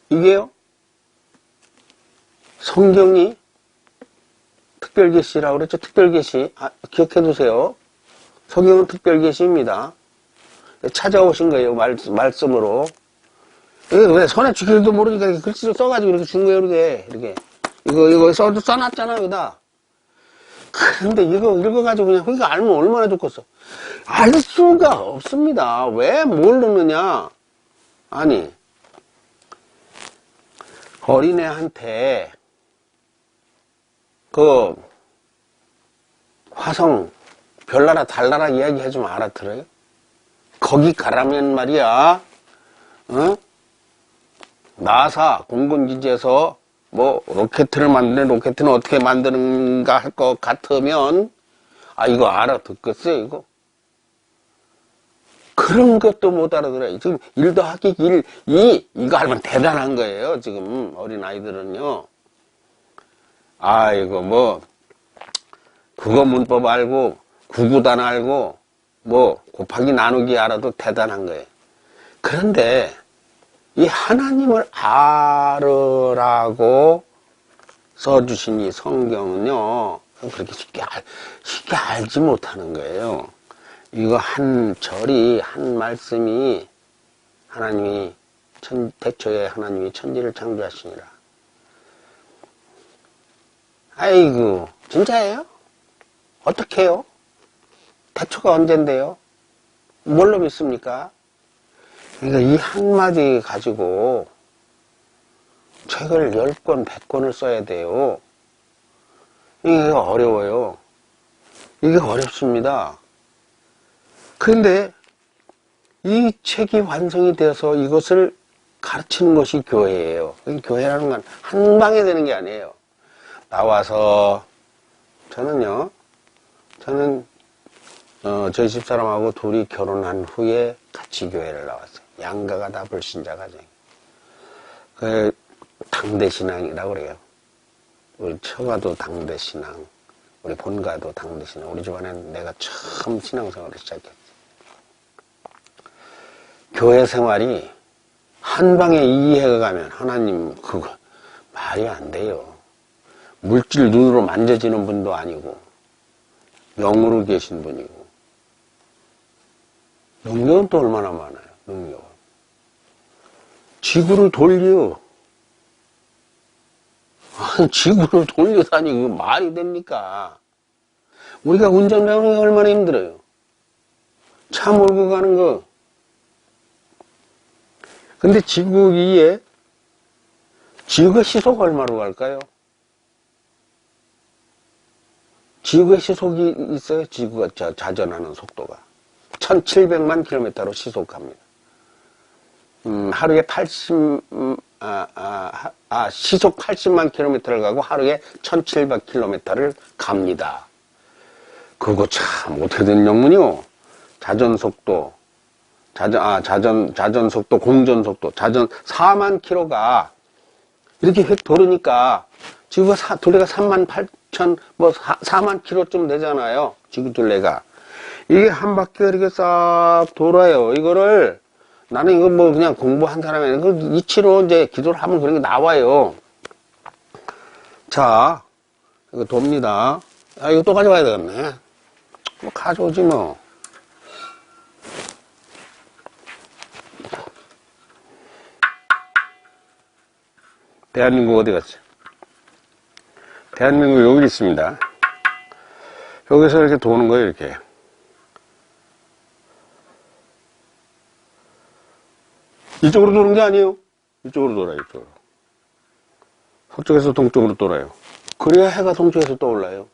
이게요, 성경이 특별계시라고 그랬죠. 특별계시. 기억해 두세요. 성경은 특별계시입니다. 찾아오신 거예요. 말씀으로. 왜 손에 쥐길도 모르니까 이렇게 글씨를 써가지고 이렇게 준 거예요. 이렇게. 이거 써놨잖아, 여기다. 근데 이거 읽어가지고 그냥 알면 얼마나 좋겠어. 알 수가 없습니다. 왜 모르느냐? 아니, 어린애한테 그 화성, 별나라, 달나라 이야기 해주면 알아들어요? 거기 가라면 말이야, 나사 공군기지에서 뭐 로켓을 만드는 로켓은 어떻게 만드는가 할 것 같으면 이거 알아듣겠어요 이거? 그런 것도 못 알아들어요. 지금 1 더하기 1, 2 이거 알면 대단한 거예요. 지금 어린아이들은요. 이거 뭐 국어 문법 알고 구구단 알고 뭐 곱하기 나누기 알아도 대단한 거예요. 그런데 이 하나님을 알으라고 써주신 이 성경은요, 그렇게 쉽게 알지 못하는 거예요. 이거 한 절이, 한 말씀이 하나님이, 태초에 하나님이 천지를 창조하시니라. 아이고, 진짜예요? 어떻게 해요? 태초가 언젠데요? 뭘로 믿습니까? 그러니까 이 한마디 가지고 책을 10권, 100권을 써야 돼요. 이게 어려워요. 이게 어렵습니다. 그런데 이 책이 완성이 되어서 이것을 가르치는 것이 교회예요. 교회라는 건 한 방에 되는 게 아니에요. 나와서 저는 저희 집사람하고 둘이 결혼한 후에 같이 교회를 나왔어요. 양가가 다 불신자 가정. 당대신앙이라고 그래요. 우리 처가도 당대신앙, 우리 본가도 당대신앙. 우리 집안엔 내가 처음 신앙생활을 시작했어요. 교회 생활이 한 방에 이해가 가면 하나님 그거 말이 안 돼요. 물질 눈으로 만져지는 분도 아니고 영으로 계신 분이고 능력은 또 얼마나 많아요. 능력은 지구를 돌려 지구를 돌려다니고 말이 됩니까? 우리가 운전하는 게 얼마나 힘들어요. 차 몰고 가는 거. 근데 지구 위에 지구의 시속 얼마로 갈까요? 지구의 시속이 있어요. 지구가 자전하는 속도가 1700만 킬로미터로 시속합니다. 하루에 시속 80만 킬로미터를 가고 하루에 1700킬로미터를 갑니다. 그거 참 어떻게 된 영문이요? 자전속도, 자전속도, 공전속도, 4만 킬로가 이렇게 휙 돌으니까 지구가 둘레가 38,000, 4만 킬로쯤 되잖아요. 지구 둘레가. 이게 한 바퀴가 이렇게 싹 돌아요. 이거를 나는 이거 뭐 그냥 공부한 사람이 아니라 이치로 이제 기도를 하면 그런 게 나와요. 자, 이거 돕니다. 이거 또 가져가야 되겠네. 뭐 가져오지 뭐. 대한민국 어디 갔지? 대한민국 여기 있습니다. 여기서 이렇게 도는 거예요, 이렇게. 이쪽으로 도는 게 아니에요. 이쪽으로 돌아요, 이쪽으로. 서쪽에서 동쪽으로 돌아요. 그래야 해가 동쪽에서 떠올라요.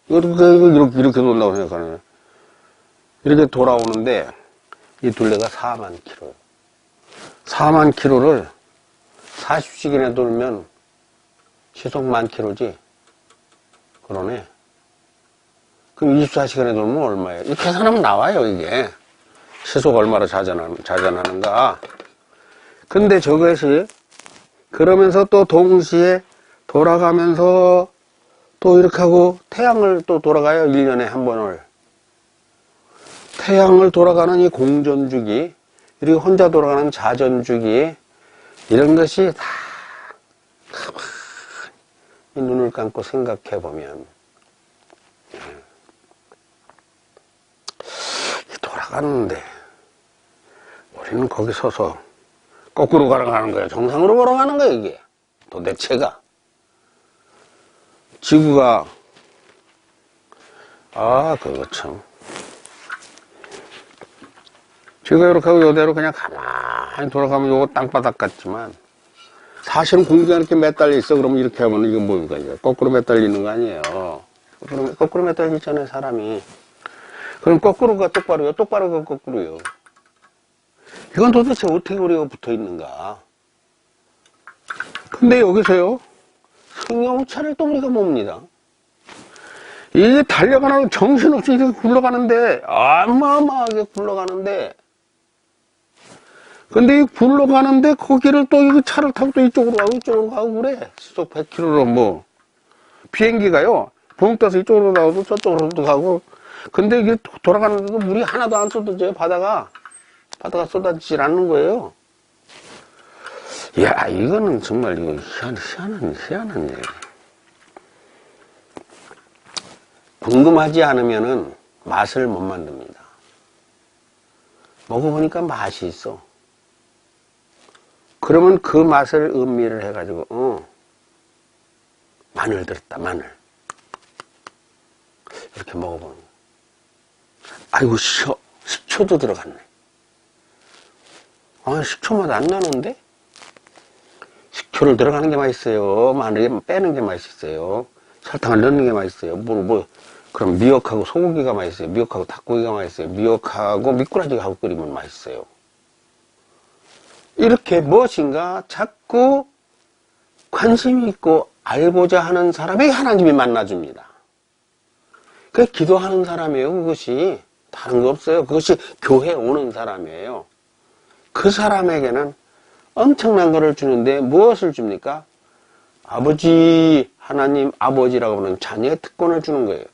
이렇게 돈다고 생각하는. 이렇게 돌아오는데, 이 둘레가 4만 킬로예요. 4만 킬로를 40시간에 돌면 시속 1만 킬로지. 그러네. 그럼 24시간에 돌면 얼마예요? 이렇게 계산하면 나와요, 이게. 시속 얼마로 자전하는가. 근데 저것이, 그러면서 또 동시에 돌아가면서 또 이렇게 하고 태양을 또 돌아가요, 1년에 한 번을. 태양을 돌아가는 이 공전주기, 그리고 혼자 돌아가는 자전주기, 이런 것이 다 가만히 눈을 감고 생각해 보면 돌아가는데 우리는 거기 서서 거꾸로 걸어가는 거예요. 정상으로 걸어가는 거예요. 이게 도대체가 지구가 그거 참 지구가 이렇게 하고 이대로 그냥 가만히 돌아가면 요거 땅바닥 같지만 사실은 공기가 이렇게 매달려 있어. 그러면 이렇게 하면 이건 뭡니까? 이게 거꾸로 매달리는 거 아니에요. 거꾸로 매달리잖아요, 사람이. 그럼 거꾸로가 똑바로요, 똑바로가 거꾸로요. 이건 도대체 어떻게 우리가 붙어 있는가? 근데 여기서요, 승용차를 또 우리가 봅니다. 이게 달려가는 정신없이 이렇게 굴러가는데, 어마어마하게 굴러가는데, 근데 이 굴러가는데 거기를 또 이 차를 타고 또 이쪽으로 가고 그래. 시속 100km로 뭐. 비행기가요, 붕 떠서 이쪽으로 나오고 저쪽으로도 가고. 근데 이게 돌아가는데도 물이 하나도 안 쏟아져요, 바다가 쏟아지질 않는 거예요. 이야, 이거는 정말 이거 희한한 일. 궁금하지 않으면은 맛을 못 만듭니다. 먹어보니까 맛이 있어. 그러면 그 맛을 음미를 해가지고, 마늘 들었다, 마늘. 이렇게 먹어보는 거야. 아이고, 식초도 들어갔네. 식초 맛 안 나는데? 식초를 들어가는 게 맛있어요. 마늘 빼는 게 맛있어요. 설탕을 넣는 게 맛있어요. 그럼 미역하고 소고기가 맛있어요. 미역하고 닭고기가 맛있어요. 미역하고 미꾸라지하고 끓이면 맛있어요. 이렇게 무엇인가 자꾸 관심이 있고 알고자 하는 사람에게 하나님이 만나줍니다. 그게 기도하는 사람이에요. 그것이 다른 거 없어요. 그것이 교회 오는 사람이에요. 그 사람에게는 엄청난 것을 주는데 무엇을 줍니까? 아버지, 하나님 아버지라고 하는 자녀의 특권을 주는 거예요.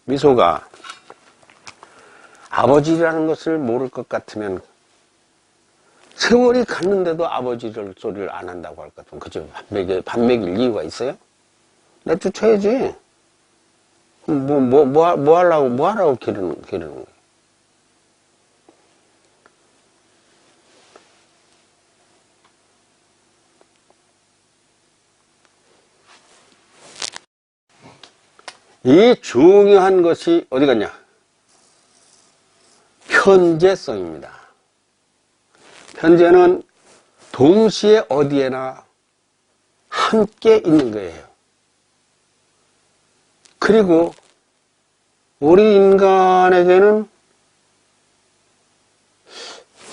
미소가 아버지라는 것을 모를 것 같으면 세월이 갔는데도 아버지를 소리를 안 한다고 할 것 같으면 그저 밥 먹일 이유가 있어요? 내쫓아야지. 뭐 하라고 기르는 거예요? 이 중요한 것이 어디 갔냐? 현재성입니다. 현재는 동시에 어디에나 함께 있는 거예요. 그리고 우리 인간에게는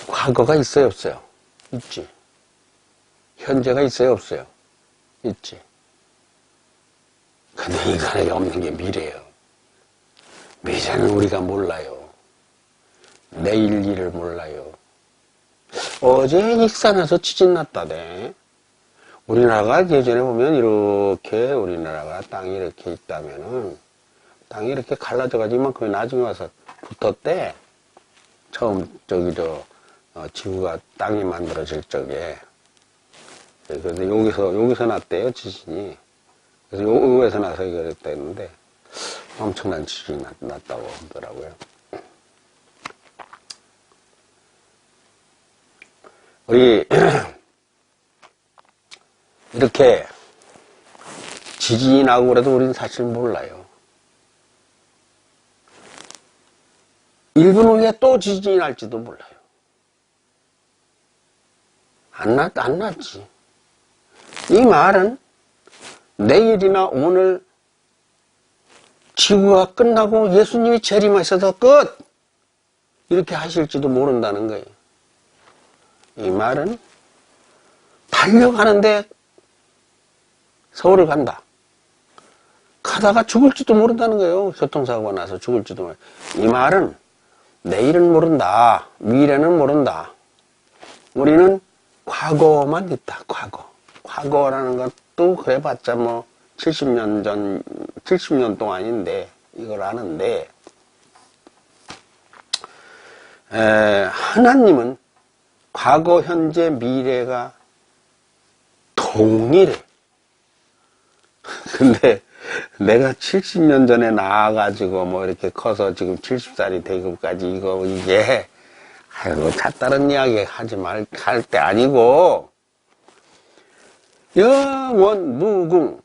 과거가 있어요, 없어요? 있지. 현재가 있어요, 없어요? 있지. 근데 인간에게 없는 게 미래예요. 미래는 우리가 몰라요. 내일 일을 몰라요. 어제 익산에서 지진 났다대. 우리나라가 예전에 보면 이렇게 우리나라가 땅이 이렇게 있다면은 땅이 이렇게 갈라져가지고 그게 나중에 와서 붙었대. 처음 지구가 땅이 만들어질 적에. 그래서 여기서 났대요, 지진이. 그래서 여기서 나서 이랬다 했는데 엄청난 지진이 났다고 하더라고요. 우리 이렇게 지진이 나고 그래도 우리는 사실 몰라요. 1분 후에 또 지진이 날지도 몰라요. 안 났지. 이 말은 내일이나 오늘 지구가 끝나고 예수님이 재림하셔서 끝! 이렇게 하실지도 모른다는 거예요. 이 말은 달려가는데 서울을 간다. 가다가 죽을지도 모른다는 거예요. 교통사고가 나서 죽을지도 모른다. 이 말은 내일은 모른다. 미래는 모른다. 우리는 과거만 있다. 과거. 과거라는 것도 그래봤자 70년 동안인데 이걸 아는데 하나님은 과거, 현재, 미래가 동일해. 근데 내가 70년 전에 나와가지고 이렇게 커서 지금 70살이 되기까지 이게 다른 이야기 할 때 아니고 영원 무궁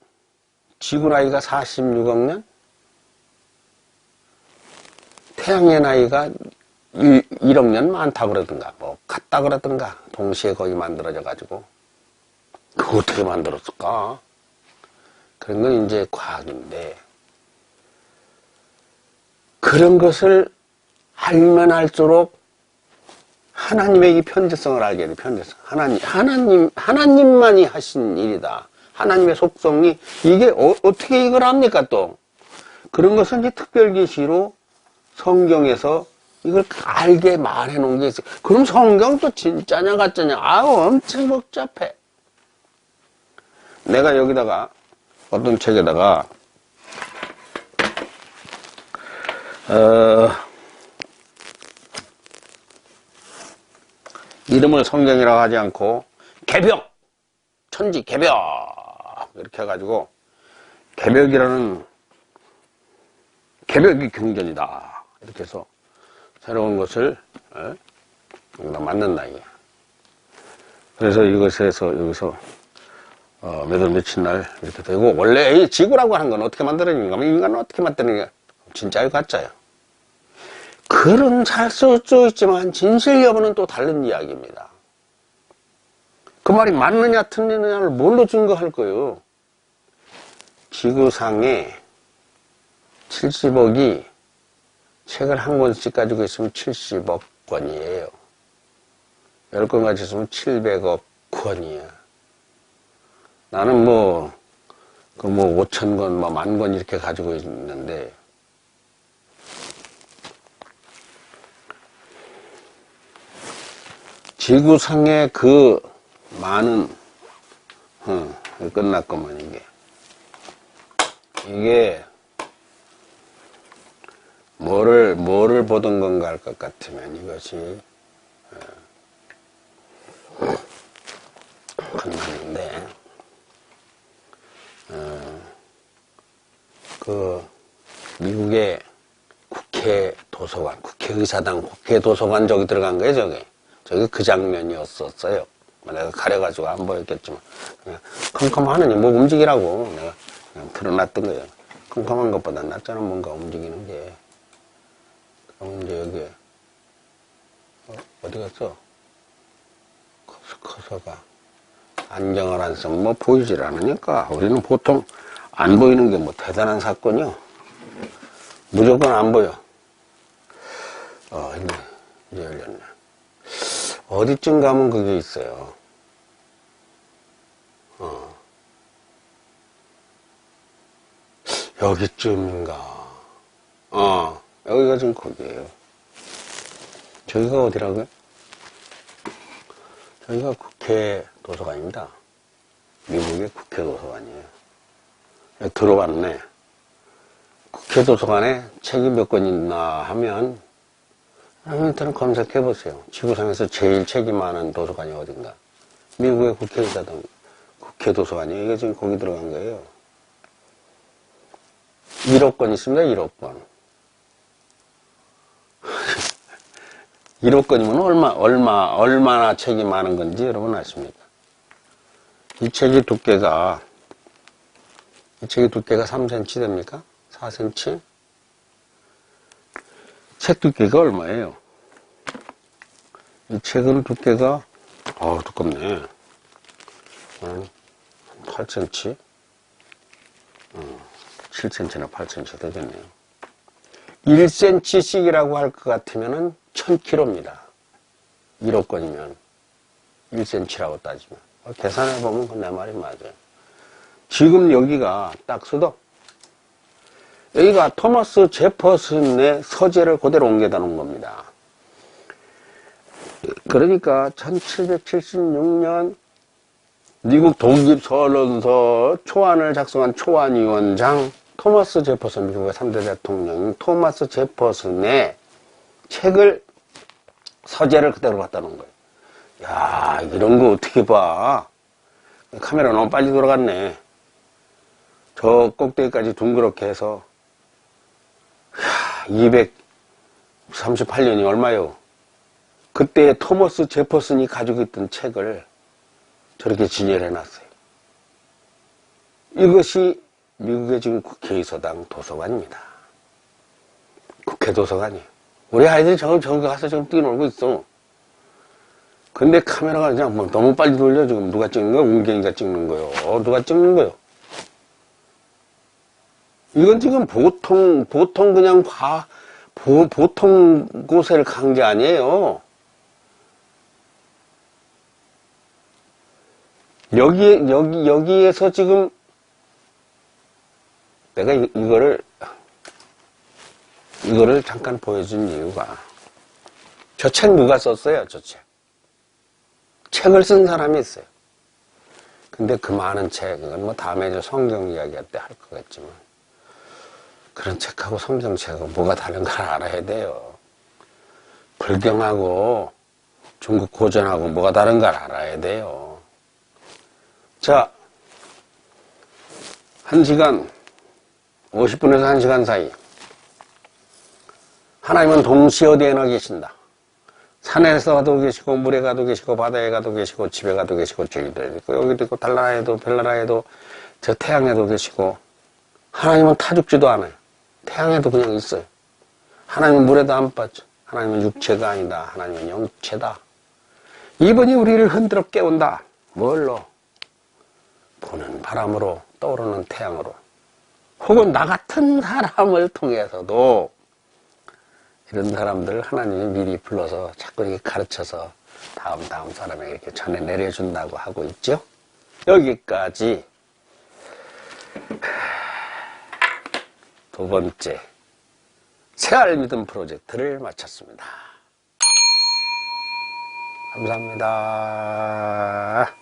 지구 나이가 46억 년 태양의 나이가 1억 년 많다 그러든가 같다 그러든가 동시에 거의 만들어져 가지고 그거 어떻게 만들었을까? 그런 건 이제 과학인데 그런 것을 알면 알수록 하나님의 이 편재성을 알게 돼. 편재성. 하나님만이 하신 일이다. 하나님의 속성이 이게 어떻게 이걸 합니까 또? 그런 것을 이제 특별계시로 성경에서 이걸 알게 말해 놓은 게 있어요. 그럼 성경도 진짜냐 가짜냐? 엄청 복잡해. 내가 여기다가 어떤 책에다가 이름을 성경이라고 하지 않고 개벽! 천지 개벽! 이렇게 해가지고 개벽이라는 개벽이 경전이다. 이렇게 해서 새로운 것을 여기다 만든다 이게. 그래서 여기서 몇 월 며칠 날 이렇게 되고 원래 이 지구라고 하는 건 어떻게 만들어지는가? 인간은 어떻게 만드는가? 진짜요 가짜요? 글은 잘 써 있지만 진실 여부는 또 다른 이야기입니다. 그 말이 맞느냐 틀리느냐를 뭘로 증거할 거예요? 지구상에 70억이 책을 한 권씩 가지고 있으면 70억 권이에요. 10권 가지고 있으면 700억 권이야. 나는 5천 권, 10,000권 이렇게 가지고 있는데 지구상의 그 많은 끝났구만 이게 뭐를 보던 건가 할 것 같으면 이것이 그 미국의 국회 도서관, 국회의사당 국회 도서관 저기 들어간 거예요, 저기 그 장면이었었어요. 내가 가려가지고 안 보였겠지만 그냥 컴컴하느니 뭐 움직이라고 내가 그냥 틀어놨던 거예요. 컴컴한 것보다 낫잖아, 뭔가 움직이는 게. 그럼 이제 여기 어디 갔어? 커서가 안경을 안 쓰면 뭐 보이질 않으니까 우리는 보통 안 보이는 게 뭐 대단한 사건이요. 무조건 안 보여. 이제 열렸네. 어디쯤 가면 그게 있어요. 여기쯤인가. 여기가 지금 거기에요. 저기가 어디라고요? 저기가 국회 도서관입니다. 미국의 국회 도서관이에요. 들어왔네. 국회 도서관에 책이 몇 권 있나 하면 인터넷 검색해 보세요. 지구상에서 제일 책이 많은 도서관이 어딘가. 미국의 국회의사당 국회 도서관이에요. 이게 지금 거기 들어간 거예요. 1억 권 있습니다. 1억 권. 1억 권이면 얼마나 책이 많은 건지 여러분 아십니까? 이 책의 두께가 3cm 됩니까? 4cm? 책 두께가 얼마예요? 이 책은 두께가, 두껍네. 8cm? 7cm나 8cm 되겠네요. 1cm씩이라고 할 것 같으면은 1000kg입니다. 1억 권이면. 1cm라고 따지면. 계산해보면 내 말이 맞아요. 지금 여기가 딱 써도 여기가 토마스 제퍼슨의 서재를 그대로 옮겨다 놓은 겁니다. 그러니까 1776년 미국 독립선언서 초안을 작성한 초안위원장 토마스 제퍼슨, 미국의 3대 대통령 토마스 제퍼슨의 책을 서재를 그대로 갖다 놓은 거예요. 야, 이런 거 어떻게 봐. 카메라 너무 빨리 돌아갔네. 저 꼭대기까지 둥그렇게 해서 238년이 얼마요? 그때 토마스 제퍼슨이 가지고 있던 책을 저렇게 진열해 놨어요. 이것이 미국의 지금 국회의사당 도서관입니다. 국회 도서관이에요. 우리 아이들이 저기 가서 지금 뛰어놀고 있어. 근데 카메라가 그냥 뭐 너무 빨리 돌려. 지금 누가 찍는 거야? 운경이가 찍는 거요. 누가 찍는 거요? 이건 지금 보통 그냥 보통 곳에 간 게 아니에요. 여기에서 지금 내가 이거를 잠깐 보여준 이유가 저 책 누가 썼어요? 저 책을 쓴 사람이 있어요. 근데 그 많은 책, 이건 뭐 다음에 저 성경 이야기할 때 할 거겠지만 그런 책하고 성경책하고 뭐가 다른 걸 알아야 돼요. 불경하고 중국 고전하고 뭐가 다른 걸 알아야 돼요. 자, 1시간 50분에서 1시간 사이 하나님은 동시에 어디에나 계신다. 산에서 가도 계시고 물에 가도 계시고 바다에 가도 계시고 집에 가도 계시고 저기도 있고 여기도 있고 달나라에도 별나라에도 저 태양에도 계시고 하나님은 타죽지도 않아요. 태양에도 그냥 있어요. 하나님은 물에도 안 빠져. 하나님은 육체가 아니다. 하나님은 영체다. 이분이 우리를 흔들어 깨운다. 뭘로? 부는 바람으로, 떠오르는 태양으로, 혹은 나 같은 사람을 통해서도 이런 사람들 하나님이 미리 불러서 자꾸 이렇게 가르쳐서 다음 사람에게 이렇게 전해 내려준다고 하고 있죠. 여기까지 두 번째 새알 믿음 프로젝트를 마쳤습니다. 감사합니다.